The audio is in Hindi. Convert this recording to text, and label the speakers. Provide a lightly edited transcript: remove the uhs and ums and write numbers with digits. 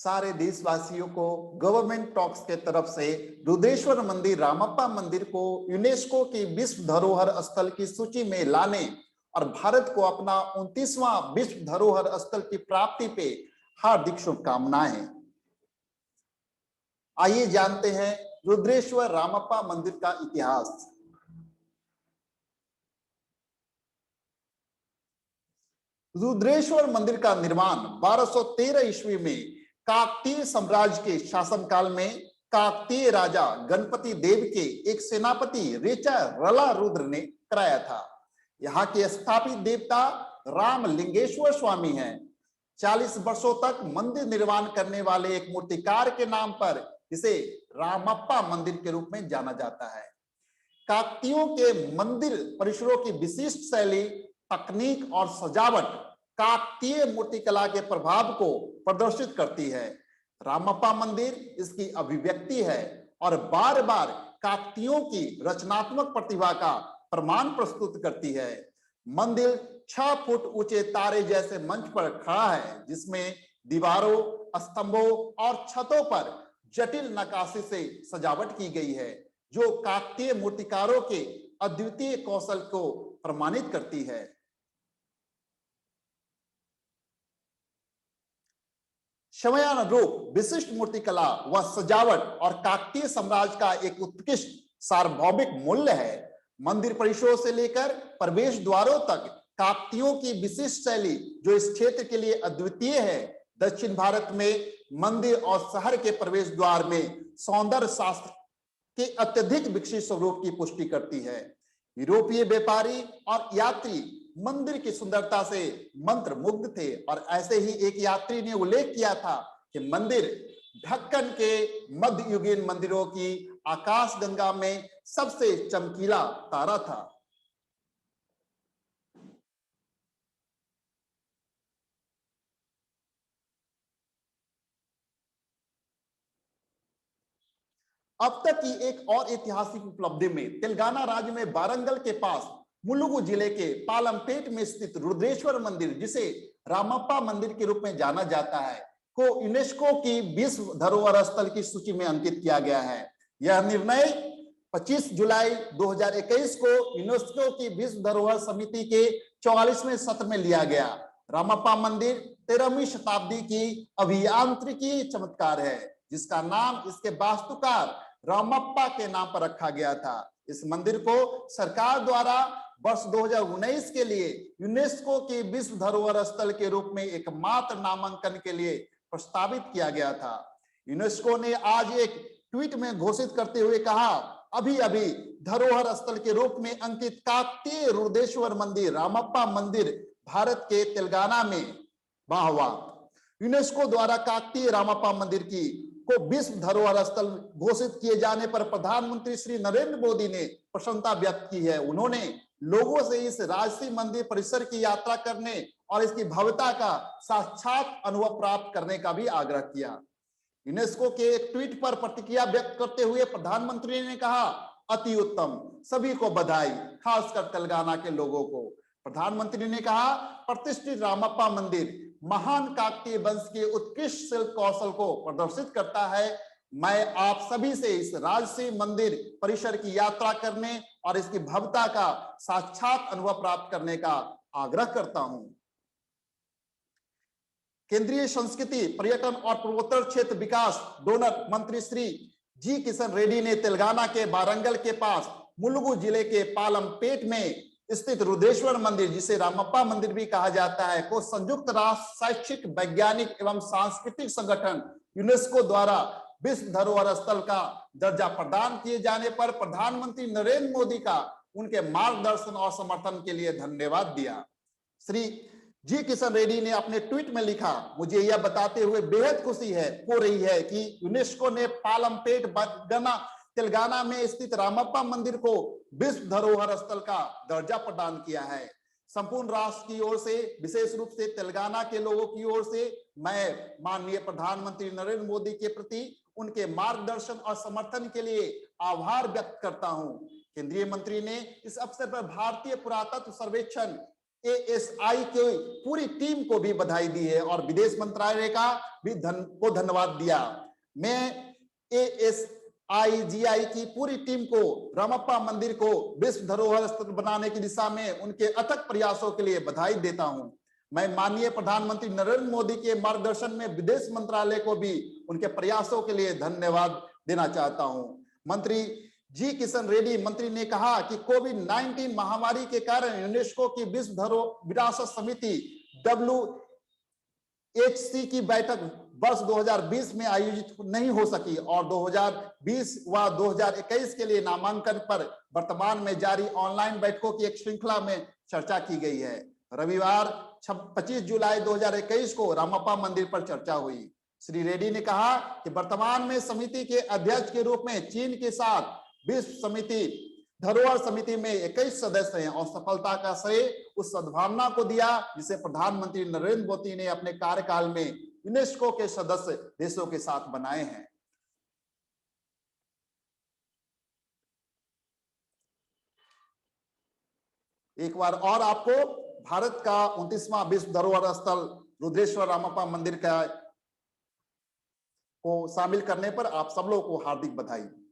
Speaker 1: सारे देशवासियों को गवर्नमेंट टॉक्स के तरफ से रुद्रेश्वर मंदिर रामप्पा मंदिर को यूनेस्को की विश्व धरोहर स्थल की सूची में लाने और भारत को अपना 29वां विश्व धरोहर स्थल की प्राप्ति पे हार्दिक शुभकामनाएं। आइए जानते हैं रुद्रेश्वर रामप्पा मंदिर का इतिहास। रुद्रेश्वर मंदिर का निर्माण 1213 ईस्वी में काकतीय साम्राज्य के शासनकाल में काकतीय राजा गणपति देव के एक सेनापति रेचा रला रुद्र ने कराया था। यहाँ के स्थापित देवता रामलिंगेश्वर स्वामी हैं। 40 वर्षों तक मंदिर निर्माण करने वाले एक मूर्तिकार के नाम पर इसे रामप्पा मंदिर के रूप में जाना जाता है। काकतीयों के मंदिर परिसरों की विशिष्ट शैली, तकनीक और सजावट काकतीय मूर्तिकला के प्रभाव को प्रदर्शित करती है। रामप्पा मंदिर इसकी अभिव्यक्ति है और बार बार काकतीयों की रचनात्मक प्रतिभा का प्रमाण प्रस्तुत करती है। मंदिर 6 फुट ऊंचे तारे जैसे मंच पर खड़ा है, जिसमें दीवारों, स्तंभों और छतों पर जटिल नक्काशी से सजावट की गई है, जो काकतीय मूर्तिकारों के अद्वितीय कौशल को प्रमाणित करती है। समयानुरूप विशिष्ट मूर्तिकला व सजावट और काकतीय साम्राज्य का एक उत्कृष्ट सार्वभौमिक मूल्य है। मंदिर परिसरों से लेकर प्रवेश द्वारों तक काकतीयों की विशिष्ट शैली जो इस क्षेत्र के लिए अद्वितीय है। दक्षिण भारत में मंदिर और शहर के प्रवेश द्वार में सौंदर्य शास्त्र के अत्यधिक विकसित स्वरूप की पुष्टि करती है। यूरोपीय व्यापारी और यात्री मंदिर की सुंदरता से मंत्र मुग्ध थे और ऐसे ही एक यात्री ने उल्लेख किया था कि मंदिर ढक्कन के मध्ययुगीन मंदिरों की आकाशगंगा में सबसे चमकीला तारा था। अब तक की एक और ऐतिहासिक उपलब्धि में तेलंगाना राज्य में वारंगल के पास मुलुगु जिले के पालमपेट में स्थित रुद्रेश्वर मंदिर, जिसे रामप्पा मंदिर के रूप में जाना जाता है, को यूनेस्को की विश्व धरोहर स्थल की सूची में अंकित किया गया है। यह निर्णय 25 जुलाई 2021 को यूनेस्को की विश्व धरोहर समिति के 44वें सत्र में लिया गया। रामप्पा मंदिर 13वीं शताब्दी की अभियांत्रिकी चमत्कार है, जिसका नाम इसके वास्तुकार रामप्पा के नाम पर रखा गया था। इस मंदिर को सरकार द्वारा वर्ष 2019 के लिए यूनेस्को की विश्व धरोहर स्थल के रूप में एकमात्र नामांकन के लिए प्रस्तावित किया गया था। यूनेस्को ने आज एक ट्वीट में घोषित करते हुए कहा, अभी अभी धरोहर स्थल के रूप में अंकित काकतीय रुद्रेश्वर मंदिर रामप्पा मंदिर भारत के तेलंगाना में वाह वाह। यूनेस्को द्वारा काकतीय रामप्पा मंदिर की को विश्व धरोहर स्थल घोषित किए जाने पर प्रधानमंत्री श्री नरेंद्र मोदी ने प्रसन्नता व्यक्त की है। उन्होंने लोगों से इस राजसी मंदिर परिसर की यात्रा करने और इसकी भव्यता का साक्षात अनुभव प्राप्त करने का भी आग्रह किया। यूनेस्को के एक ट्वीट पर प्रतिक्रिया व्यक्त करते हुए प्रधानमंत्री ने कहा, अति उत्तम, सभी को बधाई, खासकर तेलंगाना के लोगों को। प्रधानमंत्री ने कहा, प्रतिष्ठित रामप्पा मंदिर महान काकतीय वंश के उत्कृष्ट शिल्प कौशल को प्रदर्शित करता है। मैं आप सभी से इस राजसी मंदिर परिसर की यात्रा करने और इसकी भव्यता का साक्षात अनुभव प्राप्त करने का आग्रह करता हूं। केंद्रीय संस्कृति, पर्यटन और पूर्वोत्तर क्षेत्र विकास डोनर मंत्री श्री जी किशन रेड्डी ने तेलंगाना के वारंगल के पास मुलुगु जिले के पालमपेट में स्थित रुद्रेश्वर मंदिर, जिसे रामप्पा मंदिर भी कहा जाता है, को संयुक्त राष्ट्र शैक्षिक, वैज्ञानिक एवं सांस्कृतिक संगठन यूनेस्को द्वारा विश्व धरोहर स्थल का दर्जा प्रदान किए जाने पर प्रधानमंत्री नरेंद्र मोदी का उनके मार्गदर्शन और समर्थन के लिए धन्यवाद दिया। श्री जी किशन रेड्डी ने अपने ट्वीट में लिखा, मुझे यह बताते हुए बेहद खुशी हो रही है कि यूनेस्को ने पालमपेट तेलंगाना में स्थित रामप्पा मंदिर को विश्व धरोहर स्थल का दर्जा प्रदान किया है। संपूर्ण राष्ट्र की ओर से, विशेष रूप से तेलंगाना के लोगों की ओर से मैं माननीय प्रधानमंत्री नरेंद्र मोदी के प्रति उनके मार्गदर्शन और समर्थन के लिए आभार व्यक्त करता हूं। केंद्रीय मंत्री ने इस अवसर पर भारतीय पुरातत्व सर्वेक्षण ASI के पूरी टीम को भी बधाई दी है और विदेश मंत्रालय का भी धन्यवाद दिया। मैं ASIGI की पूरी टीम को रामप्पा मंदिर को विश्व धरोहर स्थल बनाने की दिशा में उनके अथक प्रयासों के लिए बधाई देता हूं। मैं माननीय प्रधानमंत्री नरेंद्र मोदी के मार्गदर्शन में विदेश मंत्रालय को भी उनके प्रयासों के लिए धन्यवाद देना चाहता हूं। मंत्री जी किशन रेड्डी मंत्री ने कहा कि कोविड-19 महामारी के कारण यूनेस्को की विश्व धरोहर विरासत समिति WHC की बैठक वर्ष 2020 में आयोजित नहीं हो सकी और 2020 व 2021 के लिए नामांकन पर वर्तमान में जारी ऑनलाइन बैठकों की एक श्रृंखला में चर्चा की गई है। रविवार 25 जुलाई 2021 को रामप्पा मंदिर पर चर्चा हुई। श्री रेड्डी ने कहा कि वर्तमान में समिति के अध्यक्ष के रूप में चीन के साथ विश्व समिति धरोहर समिति में 21 सदस्य हैं और सफलता का श्रेय उस सद्भावना को दिया जिसे प्रधानमंत्री नरेंद्र मोदी ने अपने कार्यकाल में यूनेस्को के सदस्य देशों के साथ बनाए हैं। एक बार और आपको भारत का 29वां विश्व धरोहर स्थल रुद्रेश्वर रामप्पा मंदिर का को शामिल करने पर आप सब लोगों को हार्दिक बधाई।